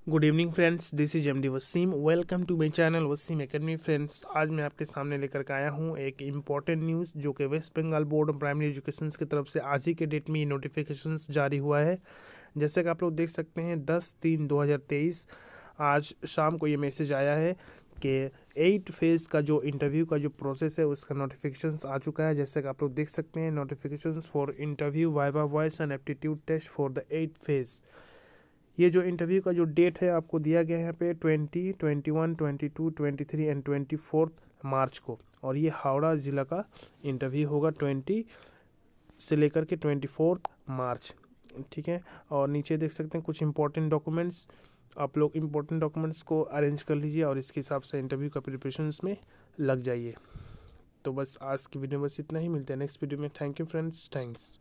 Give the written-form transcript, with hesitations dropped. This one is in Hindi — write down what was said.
Good evening friends, this is MD Wasim. Welcome to my channel Wasim academy. Friends, आज मैं आपके सामने लेकर के आया हूं एक इम्पॉर्टेंट न्यूज़ जो कि West Bengal board of primary education की तरफ से आज ही के डेट में ये नोटिफिकेशंस जारी हुआ है। जैसे कि आप लोग देख सकते हैं 10/3/2023 आज शाम को ये मैसेज आया है कि 8 फेज़ का जो इंटरव्यू का जो प्रोसेस है उसका नोटिफिकेशंस आ चुका है। जैसे कि आप लोग देख सकते हैं notifications for interview viva voce and aptitude test for the 8 phase. ये जो इंटरव्यू का जो डेट है आपको दिया गया है यहाँ पे 20, 21, 22, 23 एंड 24 मार्च को। और ये हावड़ा ज़िला का इंटरव्यू होगा 20 से लेकर के 24 मार्च। ठीक है। और नीचे देख सकते हैं कुछ इंपॉर्टेंट डॉक्यूमेंट्स। आप लोग इंपॉर्टेंट डॉक्यूमेंट्स को अरेंज कर लीजिए और इसके हिसाब से इंटरव्यू का प्रिपरेशंस में लग जाइए। तो बस आज की वीडियो में बस इतना ही। मिलते हैं नेक्स्ट वीडियो में। Thank you friends, thanks.